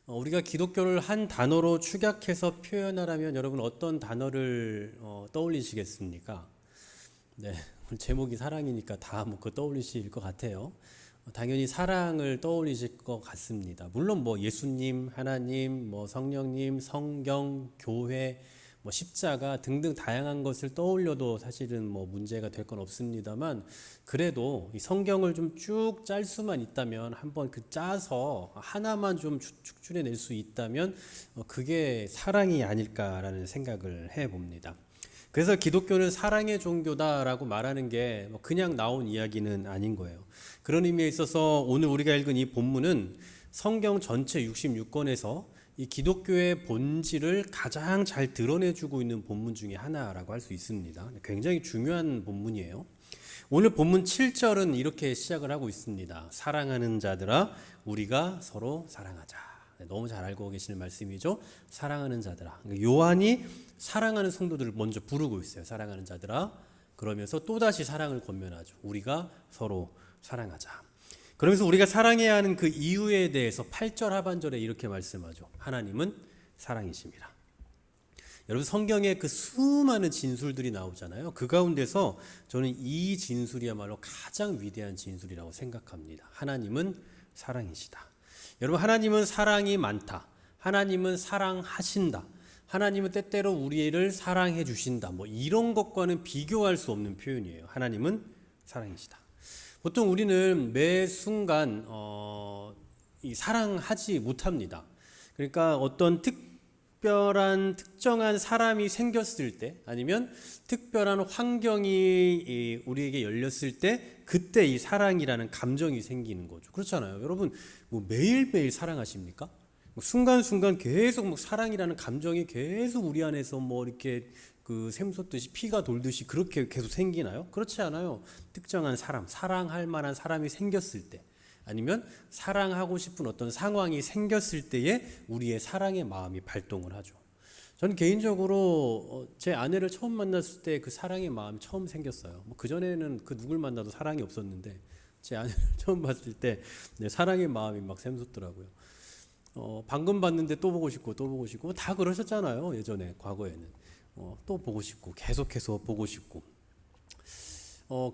우리가 기독교를 한 단어로 축약해서 표현하라면 여러분 어떤 단어를 떠올리시겠습니까? 네, 제목이 사랑이니까 다 뭐 그거 떠올리실 것 같아요. 당연히 사랑을 떠올리실 것 같습니다. 물론 뭐 예수님, 하나님, 뭐 성령님, 성경, 교회, 뭐 십자가 등등 다양한 것을 떠올려도 사실은 뭐 문제가 될 건 없습니다만, 그래도 이 성경을 좀 쭉 짤 수만 있다면, 한번 그 짜서 하나만 좀 축출해 낼 수 있다면 그게 사랑이 아닐까라는 생각을 해 봅니다. 그래서 기독교는 사랑의 종교다라고 말하는 게 그냥 나온 이야기는 아닌 거예요. 그런 의미에 있어서 오늘 우리가 읽은 이 본문은 성경 전체 66권에서 이 기독교의 본질을 가장 잘 드러내주고 있는 본문 중에 하나라고 할 수 있습니다. 굉장히 중요한 본문이에요. 오늘 본문 7절은 이렇게 시작을 하고 있습니다. 사랑하는 자들아, 우리가 서로 사랑하자. 너무 잘 알고 계시는 말씀이죠. 사랑하는 자들아. 요한이 사랑하는 성도들을 먼저 부르고 있어요. 사랑하는 자들아. 그러면서 또다시 사랑을 권면하죠. 우리가 서로 사랑하자. 그러면서 우리가 사랑해야 하는 그 이유에 대해서 8절 하반절에 이렇게 말씀하죠. 하나님은 사랑이십니다. 여러분, 성경에 그 수많은 진술들이 나오잖아요. 그 가운데서 저는 이 진술이야말로 가장 위대한 진술이라고 생각합니다. 하나님은 사랑이시다. 여러분, 하나님은 사랑이 많다. 하나님은 사랑하신다. 하나님은 때때로 우리를 사랑해 주신다. 뭐 이런 것과는 비교할 수 없는 표현이에요. 하나님은 사랑이시다. 보통 우리는 매 순간 사랑하지 못합니다. 그러니까 어떤 특정한 사람이 생겼을 때, 아니면 특별한 환경이 우리에게 열렸을 때, 그때 이 사랑이라는 감정이 생기는 거죠. 그렇잖아요. 여러분, 뭐 매일매일 사랑하십니까? 순간순간 계속 사랑이라는 감정이 계속 우리 안에서 이렇게 그 샘솟듯이 피가 돌듯이 그렇게 계속 생기나요? 그렇지 않아요. 특정한 사람, 사랑할 만한 사람이 생겼을 때, 아니면 사랑하고 싶은 어떤 상황이 생겼을 때에 우리의 사랑의 마음이 발동을 하죠. 저는 개인적으로 제 아내를 처음 만났을 때 그 사랑의 마음이 처음 생겼어요. 그전에는 그 누굴 만나도 사랑이 없었는데 제 아내를 처음 봤을 때 사랑의 마음이 막 샘솟더라고요. 방금 봤는데 또 보고 싶고 또 보고 싶고 다 그러셨잖아요. 예전에 과거에는 또 보고 싶고 계속해서 보고 싶고.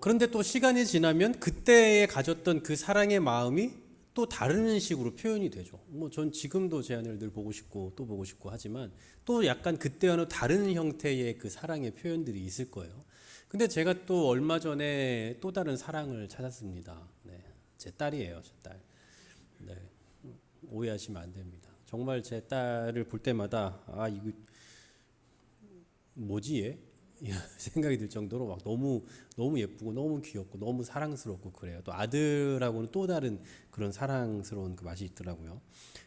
그런데 또 시간이 지나면 그때에 가졌던 그 사랑의 마음이 또 다른 식으로 표현이 되죠. 전 지금도 제 아내를 늘 보고 싶고 또 보고 싶고 하지만 또 약간 그때와는 다른 형태의 그 사랑의 표현들이 있을 거예요. 근데 제가 또 얼마 전에 또 다른 사랑을 찾았습니다. 네, 제 딸이에요, 제 딸. 네, 오해하시면 안 됩니다. 정말 제 딸을 볼 때마다 이거 뭐지 얘? 이런 생각이 들 정도로 막 너무 예쁘고 너무 귀엽고 너무 사랑스럽고 그래요. 또 아들하고는 또 다른 그런 사랑스러운 그 맛이 있더라고요.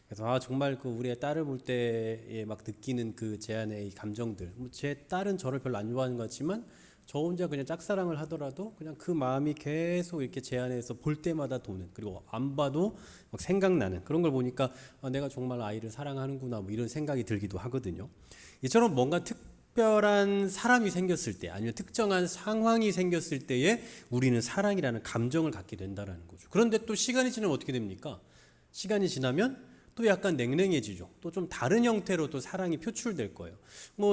그래서 정말 그 우리의 딸을 볼 때에 막 느끼는 그 제 안의 이 감정들. 제 딸은 저를 별로 안 좋아하는 것 같지만 저 혼자 그냥 짝사랑을 하더라도 그냥 그 마음이 계속 이렇게 제 안에서 볼 때마다 도는, 그리고 안 봐도 막 생각나는 그런 걸 보니까 내가 정말 아이를 사랑하는구나 뭐 이런 생각이 들기도 하거든요. 이처럼 뭔가 특별한 사람이 생겼을 때, 아니면 특정한 상황이 생겼을 때에 우리는 사랑이라는 감정을 갖게 된다는 거죠. 그런데 또 시간이 지나면 어떻게 됩니까? 시간이 지나면 또 약간 냉랭해지죠. 또 좀 다른 형태로 또 사랑이 표출될 거예요.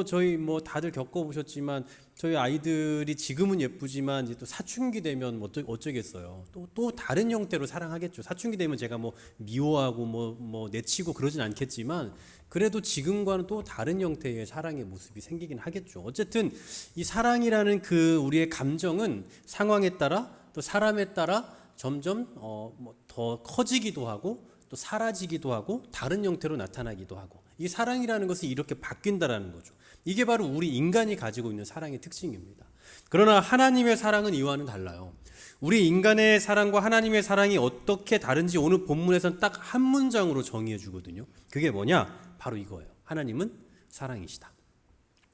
저희 다들 겪어보셨지만 저희 아이들이 지금은 예쁘지만 이제 또 사춘기 되면 어쩌겠어요. 또 다른 형태로 사랑하겠죠. 사춘기 되면 제가 미워하고 내치고 그러진 않겠지만 그래도 지금과는 또 다른 형태의 사랑의 모습이 생기긴 하겠죠. 어쨌든 이 사랑이라는 그 우리의 감정은 상황에 따라 또 사람에 따라 점점 더 커지기도 하고 또 사라지기도 하고 다른 형태로 나타나기도 하고, 이 사랑이라는 것은 이렇게 바뀐다라는 거죠. 이게 바로 우리 인간이 가지고 있는 사랑의 특징입니다. 그러나 하나님의 사랑은 이와는 달라요. 우리 인간의 사랑과 하나님의 사랑이 어떻게 다른지 오늘 본문에서는 딱 한 문장으로 정의해 주거든요. 그게 뭐냐? 바로 이거예요. 하나님은 사랑이시다.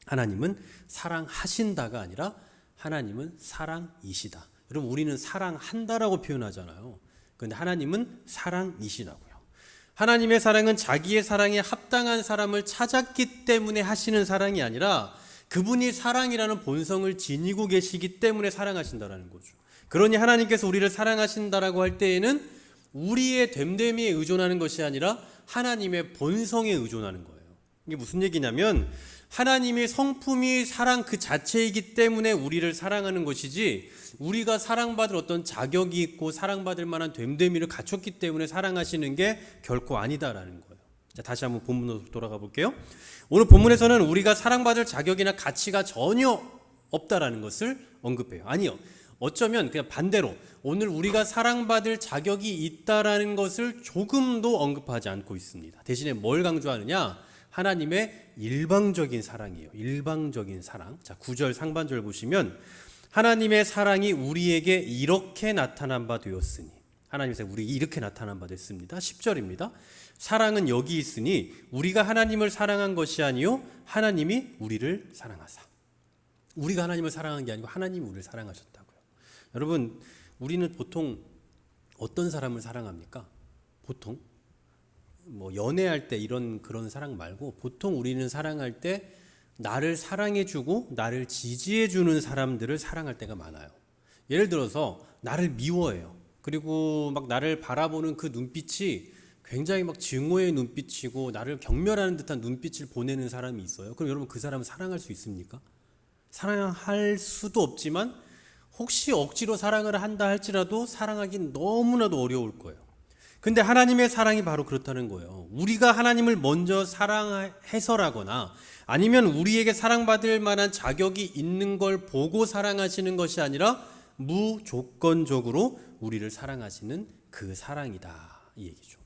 하나님은 사랑하신다가 아니라 하나님은 사랑이시다. 여러분, 우리는 사랑한다라고 표현하잖아요. 그런데 하나님은 사랑이시라고요. 하나님의 사랑은 자기의 사랑에 합당한 사람을 찾았기 때문에 하시는 사랑이 아니라 그분이 사랑이라는 본성을 지니고 계시기 때문에 사랑하신다라는 거죠. 그러니 하나님께서 우리를 사랑하신다라고 할 때에는 우리의 됨됨이에 의존하는 것이 아니라 하나님의 본성에 의존하는 거예요. 이게 무슨 얘기냐면 하나님의 성품이 사랑 그 자체이기 때문에 우리를 사랑하는 것이지 우리가 사랑받을 어떤 자격이 있고 사랑받을 만한 됨됨이를 갖췄기 때문에 사랑하시는 게 결코 아니다라는 거예요. 자, 다시 한번 본문으로 돌아가 볼게요. 오늘 본문에서는 우리가 사랑받을 자격이나 가치가 전혀 없다라는 것을 언급해요. 아니요. 어쩌면 그냥 반대로 오늘 우리가 사랑받을 자격이 있다라는 것을 조금도 언급하지 않고 있습니다. 대신에 뭘 강조하느냐? 하나님의 일방적인 사랑이에요. 일방적인 사랑. 자, 9절 상반절 보시면 하나님의 사랑이 우리에게 이렇게 나타난 바 되었으니 하나님의 사랑이 우리에게 이렇게 나타난 바 됐습니다. 10절입니다. 사랑은 여기 있으니 우리가 하나님을 사랑한 것이 아니요 하나님이 우리를 사랑하사. 우리가 하나님을 사랑한 게 아니고 하나님이 우리를 사랑하셨다고요. 여러분, 우리는 보통 어떤 사람을 사랑합니까? 보통 뭐 연애할 때 그런 사랑 말고 보통 우리는 사랑할 때 나를 사랑해주고 나를 지지해주는 사람들을 사랑할 때가 많아요. 예를 들어서 나를 미워해요. 그리고 막 나를 바라보는 그 눈빛이 굉장히 막 증오의 눈빛이고 나를 경멸하는 듯한 눈빛을 보내는 사람이 있어요. 그럼 여러분 그 사람을 사랑할 수 있습니까? 사랑할 수도 없지만 혹시 억지로 사랑을 한다 할지라도 사랑하기는 너무나도 어려울 거예요. 근데 하나님의 사랑이 바로 그렇다는 거예요. 우리가 하나님을 먼저 사랑해서라거나 아니면 우리에게 사랑받을 만한 자격이 있는 걸 보고 사랑하시는 것이 아니라 무조건적으로 우리를 사랑하시는 그 사랑이다, 이 얘기죠.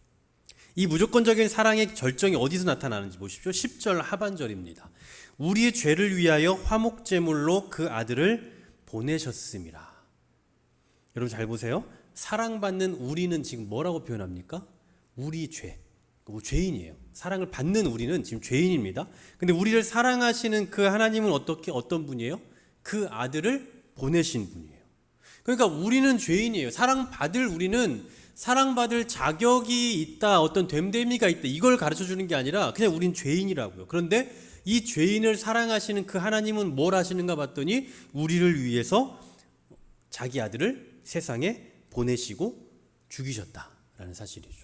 이 무조건적인 사랑의 절정이 어디서 나타나는지 보십시오. 10절 하반절입니다. 우리의 죄를 위하여 화목제물로 그 아들을 보내셨음이라. 여러분 잘 보세요. 사랑받는 우리는 지금 뭐라고 표현합니까? 우리 죄. 죄인이에요. 사랑을 받는 우리는 지금 죄인입니다. 근데 우리를 사랑하시는 그 하나님은 어떤 분이에요? 그 아들을 보내신 분이에요. 그러니까 우리는 죄인이에요. 사랑받을 우리는 사랑받을 자격이 있다, 어떤 됨됨이가 있다, 이걸 가르쳐 주는 게 아니라 그냥 우린 죄인이라고요. 그런데 이 죄인을 사랑하시는 그 하나님은 뭘 하시는가 봤더니 우리를 위해서 자기 아들을 세상에 보내시고 죽이셨다라는 사실이죠.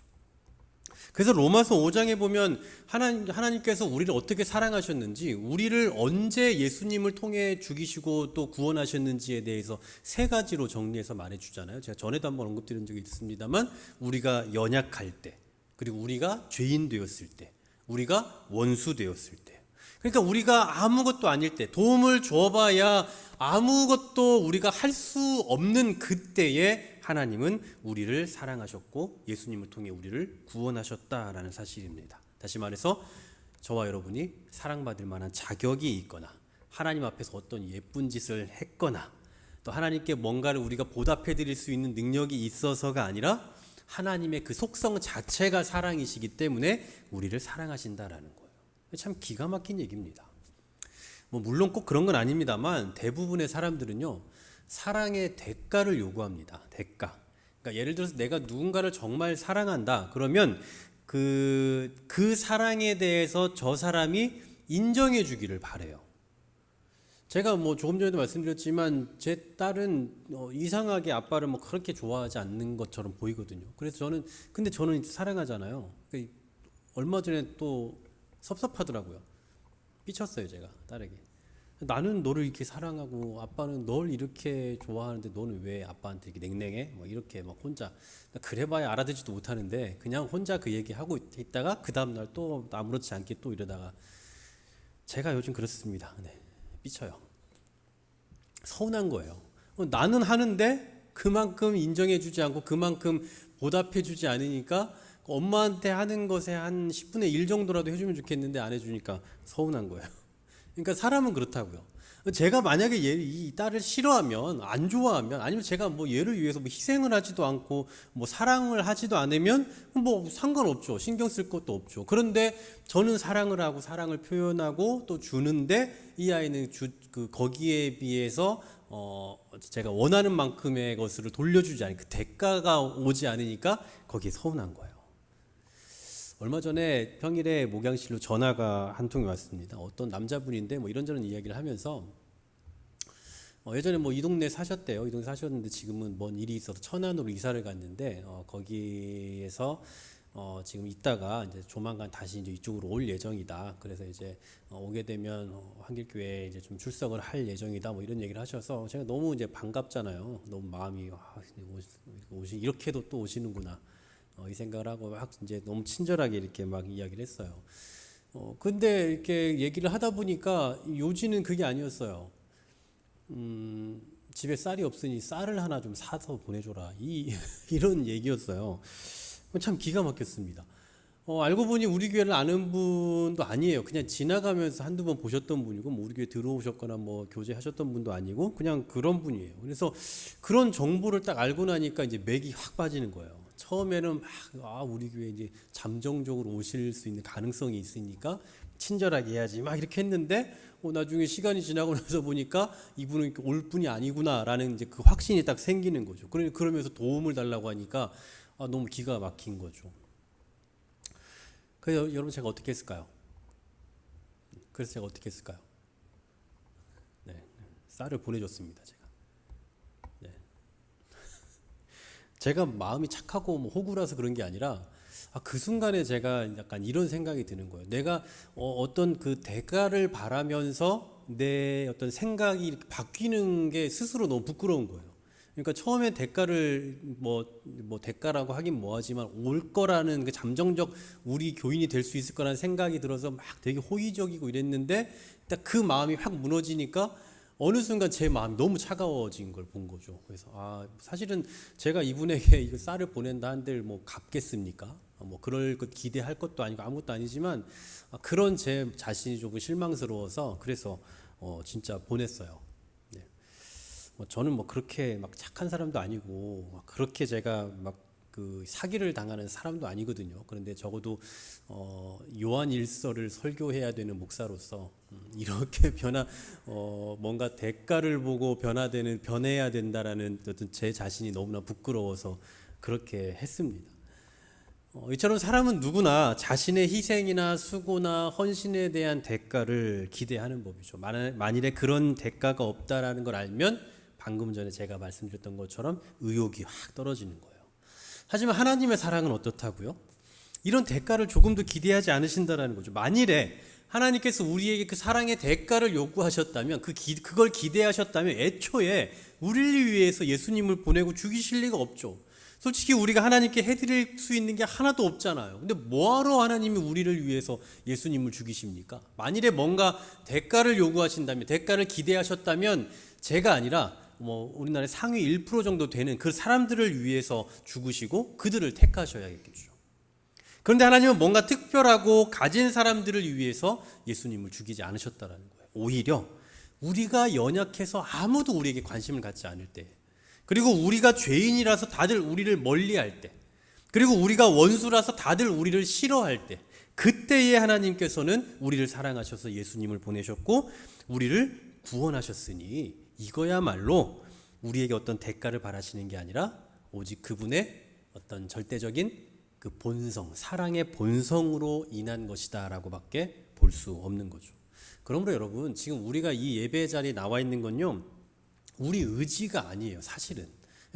그래서 로마서 5장에 보면 하나님께서 우리를 어떻게 사랑하셨는지, 우리를 언제 예수님을 통해 죽이시고 또 구원하셨는지에 대해서 세 가지로 정리해서 말해주잖아요. 제가 전에도 한번 언급드린 적이 있습니다만, 우리가 연약할 때, 그리고 우리가 죄인 되었을 때, 우리가 원수 되었을 때, 그러니까 우리가 아무것도 아닐 때, 도움을 줘봐야 아무것도 우리가 할 수 없는 그때에 하나님은 우리를 사랑하셨고 예수님을 통해 우리를 구원하셨다라는 사실입니다. 다시 말해서 저와 여러분이 사랑받을 만한 자격이 있거나 하나님 앞에서 어떤 예쁜 짓을 했거나 또 하나님께 뭔가를 우리가 보답해 드릴 수 있는 능력이 있어서가 아니라 하나님의 그 속성 자체가 사랑이시기 때문에 우리를 사랑하신다라는 거예요. 참 기가 막힌 얘기입니다. 뭐 물론 꼭 그런 건 아닙니다만 대부분의 사람들은요, 사랑의 대가를 요구합니다. 대가. 그러니까 예를 들어서 내가 누군가를 정말 사랑한다 그러면 그 사랑에 대해서 저 사람이 인정해 주기를 바래요. 제가 뭐 조금 전에도 말씀드렸지만 제 딸은 이상하게 아빠를 뭐 그렇게 좋아하지 않는 것처럼 보이거든요. 그래서 근데 저는 사랑하잖아요. 그러니까 얼마 전에 또 섭섭하더라고요. 삐쳤어요, 제가 딸에게. 나는 너를 이렇게 사랑하고 아빠는 널 이렇게 좋아하는데 너는 왜 아빠한테 이렇게 냉랭해? 뭐 이렇게 막 혼자 그래봐야 알아듣지도 못하는데 그냥 혼자 그 얘기하고 있다가 그 다음날 또 아무렇지 않게 또 이러다가 제가 요즘 그렇습니다. 네, 삐쳐요. 서운한 거예요. 나는 하는데 그만큼 인정해주지 않고 그만큼 보답해주지 않으니까 엄마한테 하는 것에 한 10분의 1 정도라도 해주면 좋겠는데 안 해주니까 서운한 거예요. 그러니까 사람은 그렇다고요. 제가 만약에 이 딸을 싫어하면, 안 좋아하면, 아니면 제가 뭐 얘를 위해서 뭐 희생을 하지도 않고 뭐 사랑을 하지도 않으면 뭐 상관없죠. 신경 쓸 것도 없죠. 그런데 저는 사랑을 하고 사랑을 표현하고 또 주는데 이 아이는 거기에 비해서 제가 원하는 만큼의 것을 돌려주지 않으니까 그 대가가 오지 않으니까 거기에 서운한 거예요. 얼마 전에 평일에 목양실로 전화가 한 통이 왔습니다. 어떤 남자분인데 뭐 이런저런 이야기를 하면서 예전에 뭐 이 동네 사셨대요. 이 동네 사셨는데 지금은 뭔 일이 있어서 천안으로 이사를 갔는데 거기에서 지금 있다가 이제 조만간 다시 이제 이쪽으로 올 예정이다. 그래서 이제 오게 되면 한길교회에 이제 좀 출석을 할 예정이다. 뭐 이런 얘기를 하셔서 제가 너무 이제 반갑잖아요. 너무 마음이 이렇게도 또 오시는구나. 이 생각을 하고 막 이제 너무 친절하게 이렇게 막 이야기를 했어요. 근데 이렇게 얘기를 하다 보니까 요지는 그게 아니었어요. 집에 쌀이 없으니 쌀을 하나 좀 사서 보내줘라. 이런 얘기였어요. 참 기가 막혔습니다. 알고 보니 우리 교회를 아는 분도 아니에요. 그냥 지나가면서 한두 번 보셨던 분이고, 뭐 우리 교회 들어오셨거나 뭐 교제하셨던 분도 아니고, 그냥 그런 분이에요. 그래서 그런 정보를 딱 알고 나니까 이제 맥이 확 빠지는 거예요. 처음에는 우리 교회 이제 잠정적으로 오실 수 있는 가능성이 있으니까 친절하게 해야지 막 이렇게 했는데, 나중에 시간이 지나고 나서 보니까 이분은 올 분이 아니구나라는 이제 그 확신이 딱 생기는 거죠. 그러면서 도움을 달라고 하니까 너무 기가 막힌 거죠. 그래서 여러분 제가 어떻게 했을까요? 네, 쌀을 보내줬습니다. 네. 제가 마음이 착하고 뭐 호구라서 그런 게 아니라 그 순간에 제가 약간 이런 생각이 드는 거예요. 내가 어떤 그 대가를 바라면서 내 어떤 생각이 이렇게 바뀌는 게 스스로 너무 부끄러운 거예요. 그러니까 처음에 대가를 뭐 대가라고 하긴 뭐하지만 올 거라는 그 잠정적 우리 교인이 될 수 있을 거라는 생각이 들어서 막 되게 호의적이고 이랬는데 딱 그 마음이 확 무너지니까 어느 순간 제 마음이 너무 차가워진 걸 본 거죠. 그래서 사실은 제가 이분에게 이거 쌀을 보낸다 한들 뭐 갚겠습니까? 뭐 그럴 것 기대할 것도 아니고 아무것도 아니지만 그런 제 자신이 조금 실망스러워서 그래서 진짜 보냈어요. 네. 저는 뭐 그렇게 막 착한 사람도 아니고 막 그렇게 제가 막 그 사기를 당하는 사람도 아니거든요. 그런데 적어도 요한 일서를 설교해야 되는 목사로서 이렇게 뭔가 대가를 보고 변해야 된다라는 어떤 제 자신이 너무나 부끄러워서 그렇게 했습니다. 이처럼 사람은 누구나 자신의 희생이나 수고나 헌신에 대한 대가를 기대하는 법이죠. 만일에 그런 대가가 없다라는 걸 알면 방금 전에 제가 말씀드렸던 것처럼 의욕이 확 떨어지는 거예요. 하지만 하나님의 사랑은 어떻다고요? 이런 대가를 조금도 기대하지 않으신다라는 거죠. 만일에 하나님께서 우리에게 그 사랑의 대가를 요구하셨다면 그걸 기대하셨다면 애초에 우리를 위해서 예수님을 보내고 죽이실 리가 없죠. 솔직히 우리가 하나님께 해드릴 수 있는 게 하나도 없잖아요. 근데 뭐하러 하나님이 우리를 위해서 예수님을 죽이십니까? 만일에 뭔가 대가를 요구하신다면, 대가를 기대하셨다면 제가 아니라 우리나라의 상위 1% 정도 되는 그 사람들을 위해서 죽으시고 그들을 택하셔야겠죠. 그런데 하나님은 뭔가 특별하고 가진 사람들을 위해서 예수님을 죽이지 않으셨다는 거예요. 오히려 우리가 연약해서 아무도 우리에게 관심을 갖지 않을 때, 그리고 우리가 죄인이라서 다들 우리를 멀리할 때, 그리고 우리가 원수라서 다들 우리를 싫어할 때, 그때에 하나님께서는 우리를 사랑하셔서 예수님을 보내셨고 우리를 구원하셨으니 이거야말로 우리에게 어떤 대가를 바라시는 게 아니라 오직 그분의 어떤 절대적인 그 본성, 사랑의 본성으로 인한 것이다라고 밖에 볼 수 없는 거죠. 그러므로 여러분, 지금 우리가 이 예배 자리에 나와 있는 건요, 우리 의지가 아니에요, 사실은.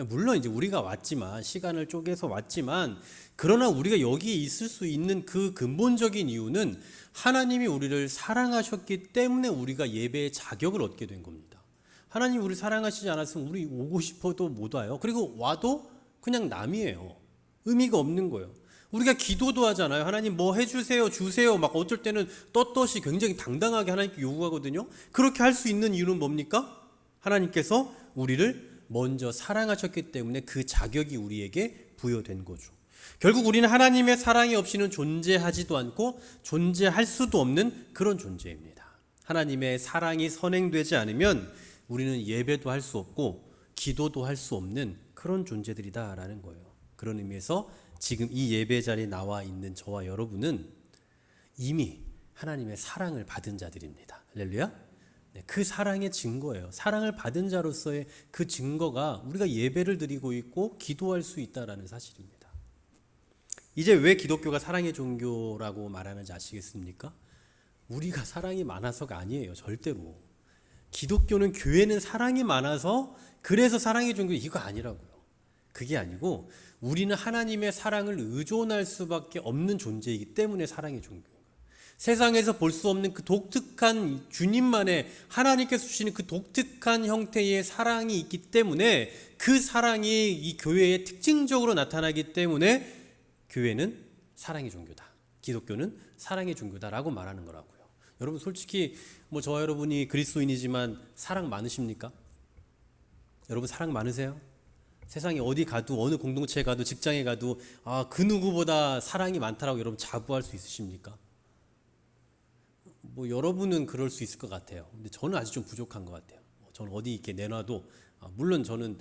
물론 이제 우리가 왔지만, 시간을 쪼개서 왔지만, 그러나 우리가 여기에 있을 수 있는 그 근본적인 이유는 하나님이 우리를 사랑하셨기 때문에 우리가 예배의 자격을 얻게 된 겁니다. 하나님이 우리를 사랑하시지 않았으면 우리 오고 싶어도 못 와요. 그리고 와도 그냥 남이에요. 의미가 없는 거예요. 우리가 기도도 하잖아요. 하나님 뭐 해주세요, 주세요. 막 어쩔 때는 떳떳이 굉장히 당당하게 하나님께 요구하거든요. 그렇게 할 수 있는 이유는 뭡니까? 하나님께서 우리를 먼저 사랑하셨기 때문에 그 자격이 우리에게 부여된 거죠. 결국 우리는 하나님의 사랑이 없이는 존재하지도 않고 존재할 수도 없는 그런 존재입니다. 하나님의 사랑이 선행되지 않으면 우리는 예배도 할 수 없고 기도도 할 수 없는 그런 존재들이다라는 거예요. 그런 의미에서 지금 이 예배 자리에 나와 있는 저와 여러분은 이미 하나님의 사랑을 받은 자들입니다. 할렐루야. 네, 그 사랑의 증거예요. 사랑을 받은 자로서의 그 증거가 우리가 예배를 드리고 있고 기도할 수 있다라는 사실입니다. 이제 왜 기독교가 사랑의 종교라고 말하는지 아시겠습니까? 우리가 사랑이 많아서가 아니에요. 절대로. 기독교는 교회는 사랑이 많아서 그래서 사랑의 종교 이거 아니라고요. 그게 아니고 우리는 하나님의 사랑을 의존할 수밖에 없는 존재이기 때문에 사랑의 종교인 거예요. 세상에서 볼 수 없는 그 독특한 주님만의 하나님께서 주시는 그 독특한 형태의 사랑이 있기 때문에 그 사랑이 이 교회에 특징적으로 나타나기 때문에 교회는 사랑의 종교다. 기독교는 사랑의 종교다라고 말하는 거라고요. 여러분 솔직히 뭐 저와 여러분이 그리스도인이지만 사랑 많으십니까? 여러분 사랑 많으세요? 세상에 어디 가도 어느 공동체에 가도 직장에 가도 그 누구보다 사랑이 많다라고 여러분 자부할 수 있으십니까? 뭐 여러분은 그럴 수 있을 것 같아요. 근데 저는 아직 좀 부족한 것 같아요. 저는 어디 이렇게 내놔도 물론 저는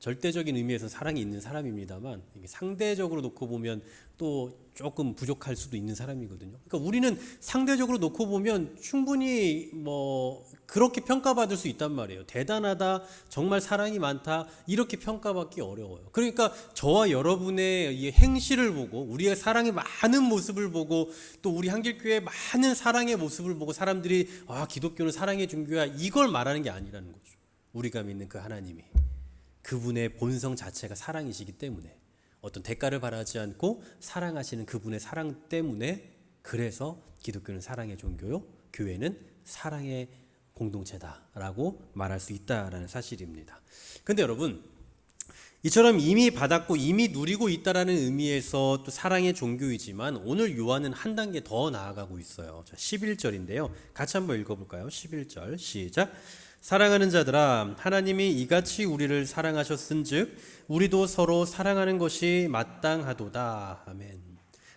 절대적인 의미에서 사랑이 있는 사람입니다만 이게 상대적으로 놓고 보면 또 조금 부족할 수도 있는 사람이거든요. 그러니까 우리는 상대적으로 놓고 보면 충분히 뭐 그렇게 평가받을 수 있단 말이에요. 대단하다, 정말 사랑이 많다 이렇게 평가받기 어려워요. 그러니까 저와 여러분의 이 행실을 보고 우리의 사랑의 많은 모습을 보고 또 우리 한길교회의 많은 사랑의 모습을 보고 사람들이 기독교는 사랑의 종교야 이걸 말하는 게 아니라는 거죠. 우리가 믿는 그 하나님이 그분의 본성 자체가 사랑이시기 때문에 어떤 대가를 바라지 않고 사랑하시는 그분의 사랑 때문에 그래서 기독교는 사랑의 종교요, 교회는 사랑의 공동체다라고 말할 수 있다라는 사실입니다. 그런데 여러분 이처럼 이미 받았고 이미 누리고 있다라는 의미에서 또 사랑의 종교이지만 오늘 요한은 한 단계 더 나아가고 있어요. 11절인데요. 같이 한번 읽어볼까요? 11절 시작. 사랑하는 자들아 하나님이 이같이 우리를 사랑하셨은즉 우리도 서로 사랑하는 것이 마땅하도다. 아멘.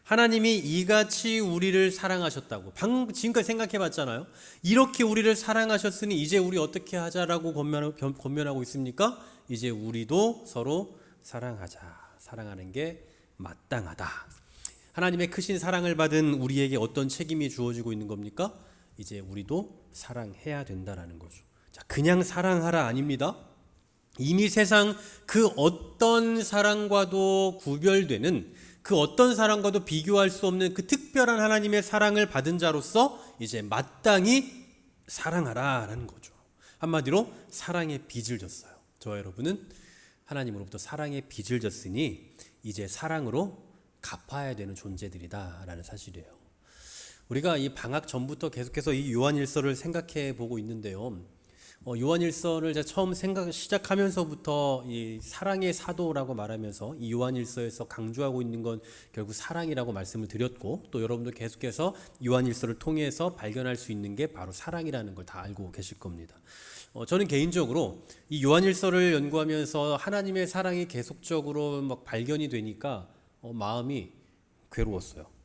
하나님이 이같이 우리를 사랑하셨다고 지금까지 생각해 봤잖아요. 이렇게 우리를 사랑하셨으니 이제 우리 어떻게 하자라고 권면하고 있습니까? 이제 우리도 서로 사랑하자. 사랑하는 게 마땅하다. 하나님의 크신 사랑을 받은 우리에게 어떤 책임이 주어지고 있는 겁니까? 이제 우리도 사랑해야 된다라는 거죠. 그냥 사랑하라 아닙니다. 이미 세상 그 어떤 사랑과도 구별되는 그 어떤 사랑과도 비교할 수 없는 그 특별한 하나님의 사랑을 받은 자로서 이제 마땅히 사랑하라라는 거죠. 한마디로 사랑의 빚을 졌어요. 저와 여러분은 하나님으로부터 사랑의 빚을 졌으니 이제 사랑으로 갚아야 되는 존재들이다라는 사실이에요. 우리가 이 방학 전부터 계속해서 이 요한일서를 생각해 보고 있는데요. 요한일서를 제가 처음 시작하면서부터 이 사랑의 사도라고 말하면서 이 요한일서에서 강조하고 있는 건 결국 사랑이라고 말씀을 드렸고 또 여러분들 계속해서 요한일서를 통해서 발견할 수 있는 게 바로 사랑이라는 걸 다 알고 계실 겁니다. 저는 개인적으로 이 요한일서를 연구하면서 하나님의 사랑이 계속적으로 막 발견이 되니까 마음이 괴로웠어요.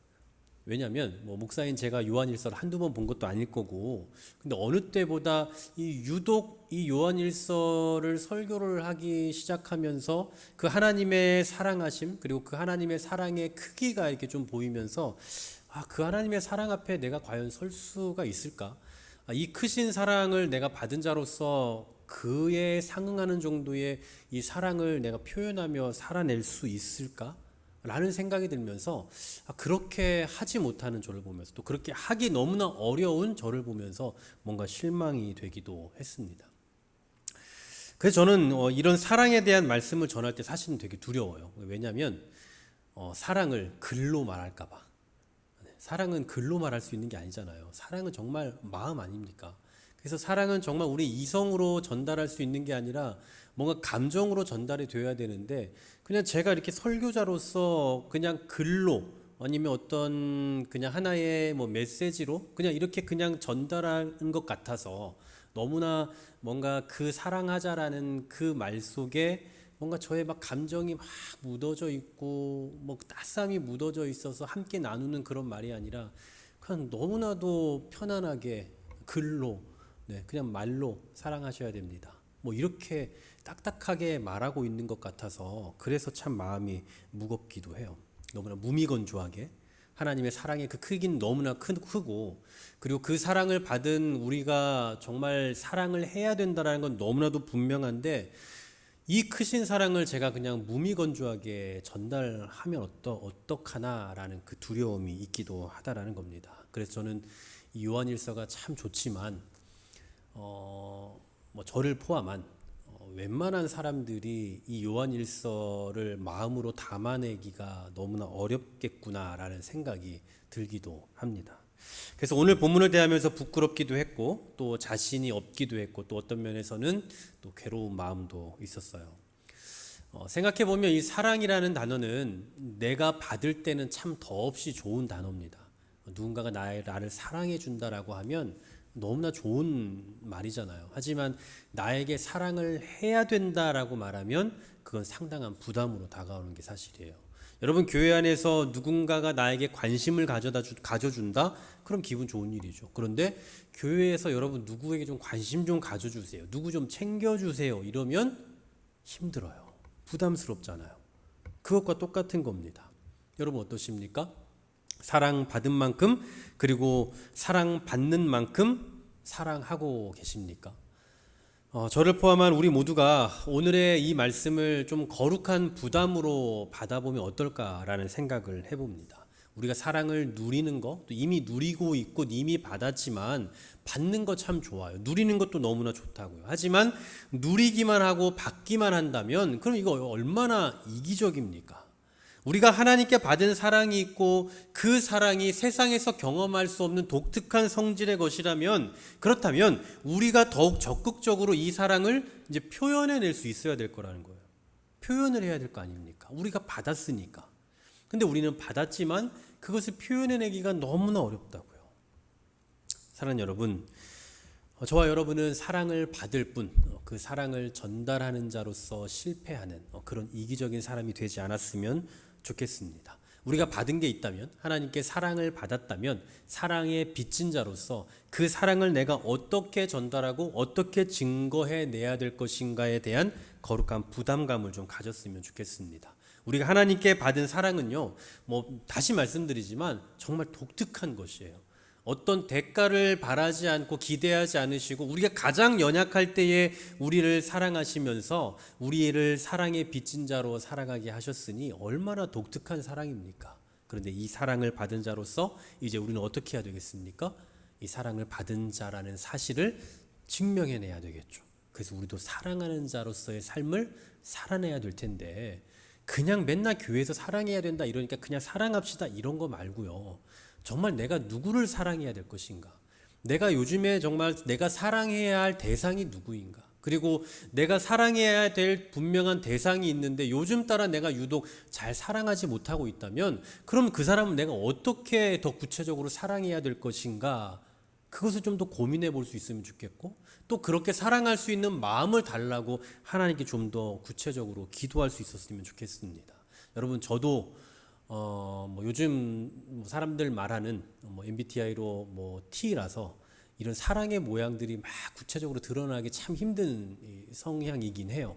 왜냐하면 목사인 제가 요한일서를 한두 번 본 것도 아닐 거고 근데 어느 때보다 유독 이 요한일서를 설교를 하기 시작하면서 그 하나님의 사랑하심 그리고 그 하나님의 사랑의 크기가 이렇게 좀 보이면서 그 하나님의 사랑 앞에 내가 과연 설 수가 있을까? 이 크신 사랑을 내가 받은 자로서 그에 상응하는 정도의 이 사랑을 내가 표현하며 살아낼 수 있을까? 라는 생각이 들면서 그렇게 하지 못하는 저를 보면서 또 그렇게 하기 너무나 어려운 저를 보면서 뭔가 실망이 되기도 했습니다. 그래서 저는 이런 사랑에 대한 말씀을 전할 때 사실은 되게 두려워요. 왜냐하면 사랑을 글로 말할까 봐. 사랑은 글로 말할 수 있는 게 아니잖아요. 사랑은 정말 마음 아닙니까? 그래서 사랑은 정말 우리 이성으로 전달할 수 있는 게 아니라 뭔가 감정으로 전달이 되어야 되는데 그냥 제가 이렇게 설교자로서 그냥 글로 아니면 어떤 그냥 하나의 메시지로 그냥 이렇게 그냥 전달하는 것 같아서 너무나 뭔가 그 사랑하자라는 그 말 속에 뭔가 저의 막 감정이 막 묻어져 있고 따스함이 묻어져 있어서 함께 나누는 그런 말이 아니라 그냥 너무나도 편안하게 글로 그냥 말로 사랑하셔야 됩니다. 이렇게 딱딱하게 말하고 있는 것 같아서 그래서 참 마음이 무겁기도 해요. 너무나 무미건조하게 하나님의 사랑의 그 크기는 너무나 크고 그리고 그 사랑을 받은 우리가 정말 사랑을 해야 된다는 건 너무나도 분명한데 이 크신 사랑을 제가 그냥 무미건조하게 전달하면 어떡하나라는 그 두려움이 있기도 하다라는 겁니다. 그래서 저는 이 요한일서가 참 좋지만 뭐 저를 포함한 웬만한 사람들이 이 요한일서를 마음으로 담아내기가 너무나 어렵겠구나라는 생각이 들기도 합니다. 그래서 오늘 본문을 대하면서 부끄럽기도 했고 또 자신이 없기도 했고 또 어떤 면에서는 또 괴로운 마음도 있었어요. 생각해보면 이 사랑이라는 단어는 내가 받을 때는 참 더없이 좋은 단어입니다. 누군가가 나를 사랑해 준다라고 하면 너무나 좋은 말이잖아요. 하지만 나에게 사랑을 해야 된다라고 말하면 그건 상당한 부담으로 다가오는 게 사실이에요. 여러분, 교회 안에서 누군가가 나에게 관심을 가져준다? 그럼 기분 좋은 일이죠. 그런데 교회에서 여러분 누구에게 좀 관심 좀 가져주세요. 누구 좀 챙겨주세요. 이러면 힘들어요. 부담스럽잖아요. 그것과 똑같은 겁니다. 여러분 어떠십니까? 사랑받은 만큼 그리고 사랑받는 만큼 사랑하고 계십니까? 저를 포함한 우리 모두가 오늘의 이 말씀을 좀 거룩한 부담으로 받아보면 어떨까라는 생각을 해봅니다. 우리가 사랑을 누리는 거, 또 이미 누리고 있고 이미 받았지만 받는 거 참 좋아요. 누리는 것도 너무나 좋다고요. 하지만 누리기만 하고 받기만 한다면 그럼 이거 얼마나 이기적입니까? 우리가 하나님께 받은 사랑이 있고 그 사랑이 세상에서 경험할 수 없는 독특한 성질의 것이라면 그렇다면 우리가 더욱 적극적으로 이 사랑을 이제 표현해낼 수 있어야 될 거라는 거예요. 표현을 해야 될 거 아닙니까? 우리가 받았으니까. 근데 우리는 받았지만 그것을 표현해내기가 너무나 어렵다고요. 사랑하는 여러분, 저와 여러분은 사랑을 받을 뿐 그 사랑을 전달하는 자로서 실패하는 그런 이기적인 사람이 되지 않았으면 좋겠습니다. 우리가 받은 게 있다면 하나님께 사랑을 받았다면 사랑의 빚진 자로서 그 사랑을 내가 어떻게 전달하고 어떻게 증거해내야 될 것인가에 대한 거룩한 부담감을 좀 가졌으면 좋겠습니다. 우리가 하나님께 받은 사랑은요, 다시 말씀드리지만 정말 독특한 것이에요. 어떤 대가를 바라지 않고 기대하지 않으시고 우리가 가장 연약할 때에 우리를 사랑하시면서 우리를 사랑의 빚진 자로 살아가게 하셨으니 얼마나 독특한 사랑입니까? 그런데 이 사랑을 받은 자로서 이제 우리는 어떻게 해야 되겠습니까? 이 사랑을 받은 자라는 사실을 증명해내야 되겠죠. 그래서 우리도 사랑하는 자로서의 삶을 살아내야 될 텐데 그냥 맨날 교회에서 사랑해야 된다 이러니까 그냥 사랑합시다 이런 거 말고요. 정말 내가 누구를 사랑해야 될 것인가? 내가 요즘에 정말 내가 사랑해야 할 대상이 누구인가? 그리고 내가 사랑해야 될 분명한 대상이 있는데 요즘 따라 내가 유독 잘 사랑하지 못하고 있다면 그럼 그 사람은 내가 어떻게 더 구체적으로 사랑해야 될 것인가? 그것을 좀 더 고민해 볼 수 있으면 좋겠고 또 그렇게 사랑할 수 있는 마음을 달라고 하나님께 좀 더 구체적으로 기도할 수 있었으면 좋겠습니다. 여러분 저도 요즘 사람들 말하는 MBTI로 T라서 이런 사랑의 모양들이 막 구체적으로 드러나기 참 힘든 성향이긴 해요.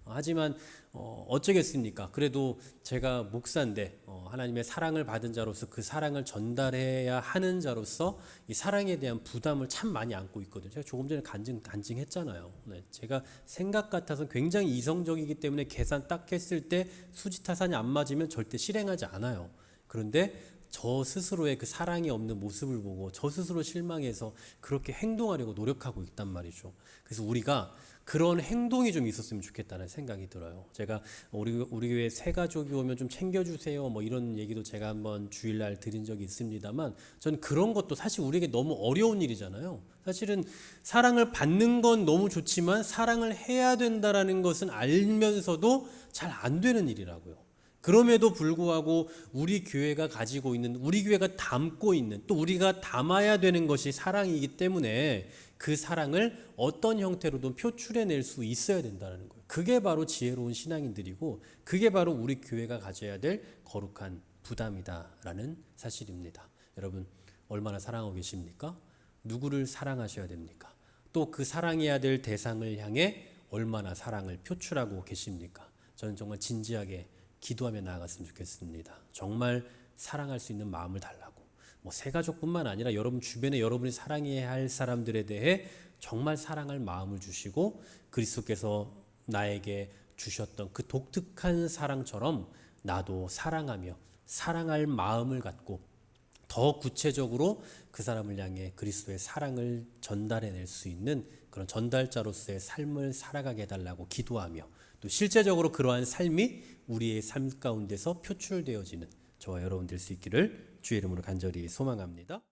하지만 어쩌겠습니까? 그래도 제가 목사인데 하나님의 사랑을 받은 자로서 그 사랑을 전달해야 하는 자로서 이 사랑에 대한 부담을 참 많이 안고 있거든요. 제가 조금 전에 간증했잖아요. 네, 제가 생각 같아서 굉장히 이성적이기 때문에 계산 딱 했을 때 수지타산이 안 맞으면 절대 실행하지 않아요. 그런데 저 스스로의 그 사랑이 없는 모습을 보고 저 스스로 실망해서 그렇게 행동하려고 노력하고 있단 말이죠. 그래서 우리가 그런 행동이 좀 있었으면 좋겠다는 생각이 들어요. 제가 우리 교회 새 가족이 오면 좀 챙겨주세요 이런 얘기도 제가 한번 주일날 드린 적이 있습니다만 전 그런 것도 사실 우리에게 너무 어려운 일이잖아요. 사실은 사랑을 받는 건 너무 좋지만 사랑을 해야 된다라는 것은 알면서도 잘 안 되는 일이라고요. 그럼에도 불구하고 우리 교회가 가지고 있는 우리 교회가 담고 있는 또 우리가 담아야 되는 것이 사랑이기 때문에 그 사랑을 어떤 형태로든 표출해낼 수 있어야 된다는 거예요. 그게 바로 지혜로운 신앙인들이고 그게 바로 우리 교회가 가져야 될 거룩한 부담이다라는 사실입니다. 여러분 얼마나 사랑하고 계십니까? 누구를 사랑하셔야 됩니까? 또 그 사랑해야 될 대상을 향해 얼마나 사랑을 표출하고 계십니까? 저는 정말 진지하게 기도하며 나아갔으면 좋겠습니다. 정말 사랑할 수 있는 마음을 달라고 새 가족뿐만 아니라 여러분 주변에 여러분이 사랑해야 할 사람들에 대해 정말 사랑할 마음을 주시고 그리스도께서 나에게 주셨던 그 독특한 사랑처럼 나도 사랑하며 사랑할 마음을 갖고 더 구체적으로 그 사람을 향해 그리스도의 사랑을 전달해낼 수 있는 그런 전달자로서의 삶을 살아가게 해달라고 기도하며 또 실제적으로 그러한 삶이 우리의 삶 가운데서 표출되어지는 저와 여러분 될 수 있기를 주의 이름으로 간절히 소망합니다.